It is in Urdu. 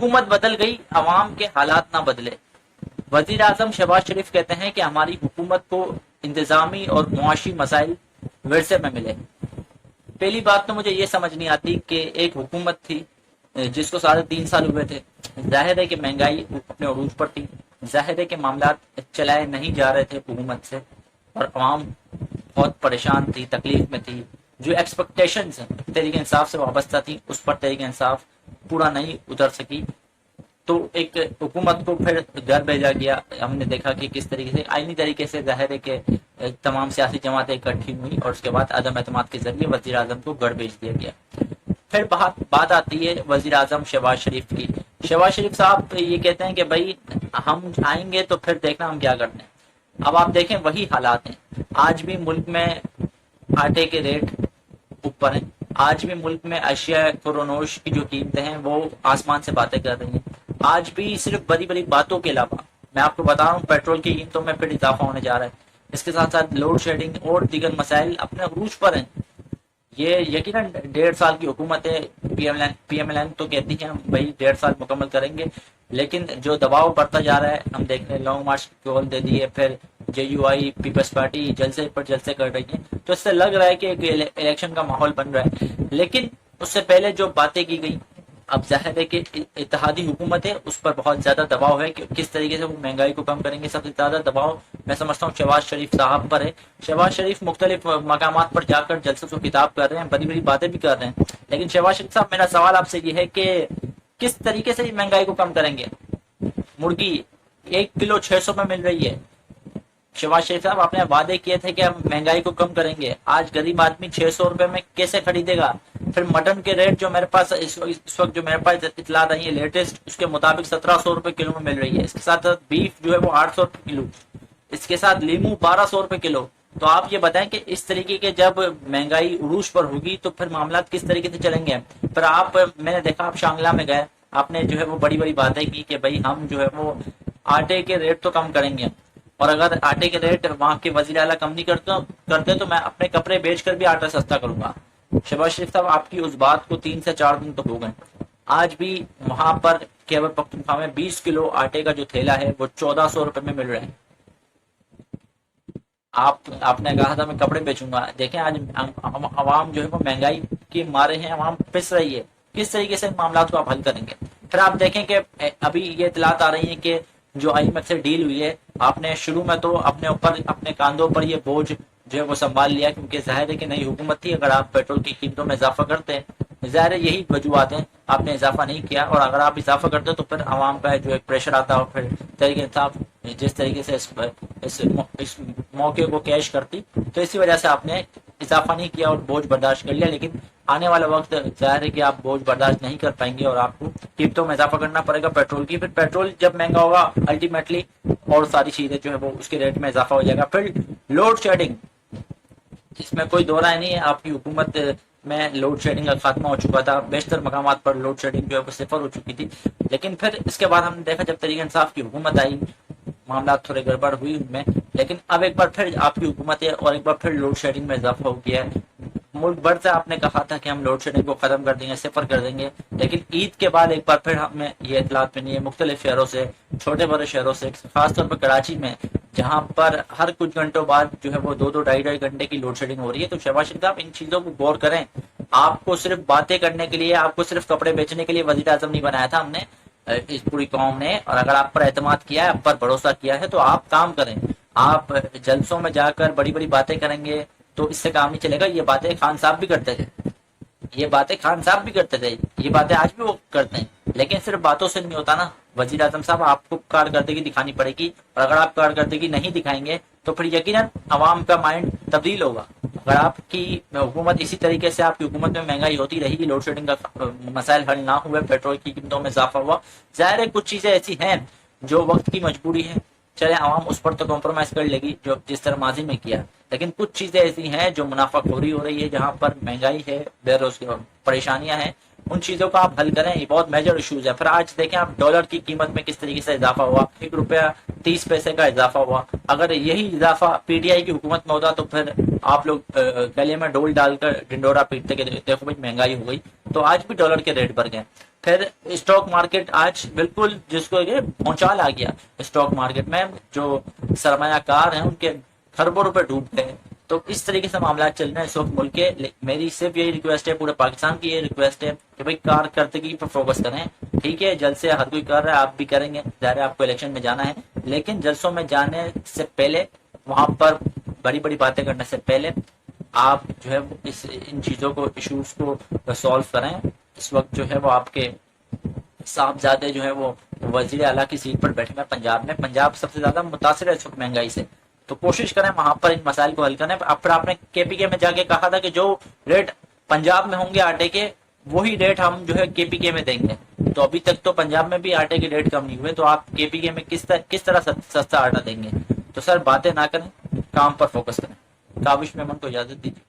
حکومت بدل گئی، عوام کے حالات نہ بدلے۔ وزیر اعظم شہباز شریف کہتے ہیں کہ ہماری حکومت کو انتظامی اور معاشی مسائل ورثے میں ملے۔ پہلی بات تو مجھے یہ سمجھ نہیں آتی کہ ایک حکومت تھی جس کو 3.5 سال ہوئے تھے، ظاہر ہے کہ مہنگائی اپنے عروج پر تھی، ظاہر ہے کہ معاملات چلائے نہیں جا رہے تھے حکومت سے، اور عوام بہت پریشان تھی، تکلیف میں تھی۔ جو ایکسپیکٹیشنز تحریک انصاف سے وابستہ تھی اس پر تحریک انصاف پورا نہیں اتر سکی، تو ایک حکومت کو پھر گھر بھیجا گیا۔ ہم نے دیکھا کہ کس طریقے سے آئینی طریقے سے ظاہر ہے کہ تمام سیاسی جماعتیں اکٹھی ہوئی اور اس کے بعد عدم اعتماد کے ذریعے وزیر اعظم کو گھر بھیج دیا گیا۔ پھر بات آتی ہے وزیر اعظم شہباز شریف کی۔ شہباز شریف صاحب یہ کہتے ہیں کہ بھائی ہم آئیں گے تو پھر دیکھنا ہم کیا کرتے ہیں۔ اب آپ دیکھیں وہی حالات ہیں، آج بھی ملک میں آٹے کے ریٹ اوپر ہیں، آج بھی ملک میں اشیاء فروشوں کی جو قیمتیں ہیں وہ آسمان سے باتیں کر رہی ہیں۔ آج بھی صرف بڑی بڑی باتوں کے علاوہ میں آپ کو بتا رہا ہوں پیٹرول کی قیمتوں میں پھر اضافہ ہونے جا رہا ہے، اس کے ساتھ ساتھ لوڈ شیڈنگ اور دیگر مسائل اپنے عروج پر ہیں۔ یہ یقیناً 1.5 سال کی حکومت ہے، پی ایم ایل این تو کہتی ہے ہم بھائی 1.5 سال مکمل کریں گے، لیکن جو دباؤ بڑھتا جا رہا ہے، ہم دیکھ رہے ہیں لانگ مارچ کال دے دیے، پھر جے یو آئی پیپلز پارٹی جلسے پر جلسے کر رہی ہے، تو اس سے لگ رہا ہے کہ الیکشن کا ماحول بن رہا ہے۔ لیکن اس سے پہلے جو باتیں کی گئی، اب ظاہر ہے کہ اتحادی حکومت ہے، اس پر بہت زیادہ دباؤ ہے کہ کس طریقے سے وہ مہنگائی کو کم کریں گے۔ سب سے زیادہ دباؤ میں سمجھتا ہوں شہباز شریف صاحب پر ہے۔ شہباز شریف مختلف مقامات پر جا کر جلسوں کو خطاب کر رہے ہیں، بڑی بڑی باتیں بھی کر رہے ہیں، لیکن شہباز شریف صاحب میرا سوال آپ سے یہ ہے کہ کس طریقے سے مہنگائی کو کم کریں گے؟ مرغی 1 کلو 600 میں مل رہی ہے۔ شہباز شریف صاحب آپ نے وعدے کیے تھے کہ ہم مہنگائی کو کم کریں گے، آج غریب آدمی 600 روپے میں کیسے خریدے گا؟ پھر مٹن کے ریٹ جو میرے پاس اس وقت جو میرے پاس اطلاع رہی ہے لیٹسٹ، اس کے مطابق 1700 روپے کلو میں مل رہی ہے۔ اس کے ساتھ بیف جو ہے وہ 800 روپے کلو، اس کے ساتھ لیمو 1200 روپے کلو۔ تو آپ یہ بتائیں کہ اس طریقے کے جب مہنگائی عروج پر ہوگی تو پھر معاملات کس طریقے سے چلیں گے؟ پھر میں نے دیکھا آپ شانگلہ میں گئے، آپ نے جو ہے وہ بڑی بڑی باتیں کی کہ بھائی ہم جو ہے وہ آٹے کے ریٹ تو کم کریں گے، اور اگر آٹے کے ریٹ وہاں کے وزیر اعلیٰ کم نہیں کرتے تو میں اپنے کپڑے بیچ کر بھی آٹا سستا کروں گا۔ شہباز شریف صاحب آپ کی اس بات کو 3 سے 4 دن تو ہو گئے، آج بھی وہاں پر خیبر پختونخوا میں 20 کلو آٹے کا جو تھیلا ہے وہ 1400 روپے میں مل رہا ہے۔ آپ نے کہا تھا میں کپڑے بیچوں گا، دیکھیں آج عوام جو ہے وہ مہنگائی کے مارے ہیں، عوام پس رہی ہے، کس طریقے سے معاملات کو آپ حل کریں گے؟ پھر آپ دیکھیں کہ ابھی یہ اطلاعات آ رہی ہیں کہ جو آئی ایم ایف سے ڈیل ہوئی ہے، آپ نے شروع میں تو اپنے کاندھوں پر یہ بوجھ جو ہے وہ سنبھال لیا، کیونکہ ظاہر ہے کہ نئی حکومت تھی، اگر آپ پیٹرول کی قیمتوں میں اضافہ کرتے ہیں، ظاہر ہے یہی وجوہات ہیں، آپ نے اضافہ نہیں کیا، اور اگر آپ اضافہ کرتے تو پھر عوام کا جو ایک پریشر آتا اور پھر تحریک انصاف جس طریقے سے اس موقع کو کیش کرتی، تو اسی وجہ سے آپ نے اضافہ نہیں کیا اور بوجھ برداشت کر لیا۔ لیکن آنے والا وقت ظاہر ہے کہ آپ بوجھ برداشت نہیں کر پائیں گے اور آپ کو قیمتوں میں اضافہ کرنا پڑے گا پیٹرول کی۔ پھر پیٹرول جب مہنگا ہوگا الٹیمیٹلی اور ساری چیزیں جو ہے وہ اس کے ریٹ میں اضافہ ہو جائے گا۔ پھر لوڈ شیڈنگ، اس میں کوئی دو رائے نہیں ہے، آپ کی حکومت میں لوڈ شیڈنگ کا خاتمہ ہو چکا تھا، بیشتر مقامات پر لوڈ شیڈنگ جو ہے وہ صفر ہو چکی تھی، لیکن پھر اس کے بعد ہم نے دیکھا جب تحریک انصاف کی حکومت آئی معاملات تھوڑے گڑبڑ ہوئی ان میں، لیکن اب ایک بار پھر آپ کی حکومت ہے اور ایک بار پھر لوڈ شیڈنگ میں اضافہ ہو گیا ہے۔ ملک بھر سے آپ نے کہا تھا کہ ہم لوڈ شیڈنگ کو ختم کر دیں گے، صفر کر دیں گے، لیکن عید کے بعد ایک بار پھر ہمیں یہ اطلاعات ملی ہے مختلف شہروں سے، چھوٹے بڑے شہروں سے، خاص طور پر کراچی میں، جہاں پر ہر کچھ گھنٹوں بعد جو ہے وہ 2-2 گھنٹے کی لوڈ شیڈنگ ہو رہی ہے۔ تو شہباز شریف صاحب ان چیزوں کو غور کریں، آپ کو صرف باتیں کرنے کے لیے، آپ کو صرف کپڑے بیچنے کے لیے وزیر اعظم نہیں بنایا تھا ہم نے، اس پوری قوم نے، اور اگر آپ پر اعتماد کیا ہے، آپ پر بھروسہ کیا ہے تو آپ کام کریں۔ آپ جلسوں میں جا کر بڑی بڑی باتیں کریں گے تو اس سے کام نہیں چلے گا۔ یہ باتیں خان صاحب بھی کرتے تھے، یہ باتیں آج بھی وہ کرتے ہیں، لیکن صرف باتوں سے نہیں ہوتا نا وزیر اعظم صاحب، آپ کو کارکردگی دکھانی پڑے گی، اور اگر آپ کارکردگی نہیں دکھائیں گے تو پھر یقیناً عوام کا مائنڈ تبدیل ہوگا۔ اگر آپ کی حکومت اسی طریقے سے، آپ کی حکومت میں مہنگائی ہوتی رہی گی، لوڈ شیڈنگ کا مسائل حل نہ ہوئے، پیٹرول کی قیمتوں میں اضافہ ہوا، ظاہر ہے کچھ چیزیں ایسی ہیں جو وقت کی مجبوری ہے، چلے عوام اس پر تو کمپرومائز کر لے گی جو جس طرح ماضی میں کیا، لیکن کچھ چیزیں ایسی ہیں جو منافع خوری ہو رہی ہے، جہاں پر مہنگائی ہے، بے روزگاری پریشانیاں ہیں، ان چیزوں کا آپ حل کریں، یہ بہت میجر ایشوز ہے۔ پھر آج دیکھیں آپ ڈالر کی قیمت میں کس طریقے سے اضافہ ہوا، 1 روپیہ 30 پیسے کا اضافہ ہوا۔ اگر یہی اضافہ پی ٹی آئی کی حکومت میں ہوتا تو پھر آپ لوگ گلے میں ڈول ڈال کر ڈنڈورا پیٹتے کہ دیکھو بھائی مہنگائی ہو گئی، تو آج بھی ڈالر کے ریٹ بڑھ گئے۔ پھر اسٹاک مارکیٹ آج بالکل جس کو بھونچال آ گیا اسٹاک مارکیٹ میں، جو سرمایہ کار ہیں ان کے کھربوں روپے ڈوب گئے. تو اس طریقے سے معاملات چل رہے ہیں اس وقت ملک کے. میری صرف یہی ریکویسٹ ہے، پورے پاکستان کی یہ ریکویسٹ ہے کہ بھائی کارکردگی پر فوکس کریں. ٹھیک ہے، جلسے ہر کوئی کر رہا ہے، آپ بھی کریں گے، ظاہر ہے آپ کو الیکشن میں جانا ہے، لیکن جلسوں میں جانے سے پہلے، وہاں پر بڑی بڑی باتیں کرنے سے پہلے آپ جو ہے ان چیزوں کو، ایشوز کو سولو کریں. اس وقت جو ہے وہ آپ کے صاحبزادے جو ہے وہ وزیر اعلیٰ کی سیٹ پر بیٹھے ہیں پنجاب میں. پنجاب سب سے زیادہ متاثر ہے اس وقت مہنگائی سے، تو کوشش کریں وہاں پر ان مسائل کو حل کریں. اب پھر آپ نے کے پی کے میں جا کے کہا تھا کہ جو ریٹ پنجاب میں ہوں گے آٹے کے، وہی ریٹ ہم جو ہے کے پی کے میں دیں گے. تو ابھی تک تو پنجاب میں بھی آٹے کے ریٹ کم نہیں ہوئے، تو آپ کے پی کے میں کس طرح سستا آٹا دیں گے؟ تو سر باتیں نہ کریں، کام پر فوکس کریں. کاوش میمن کو اجازت دیجیے.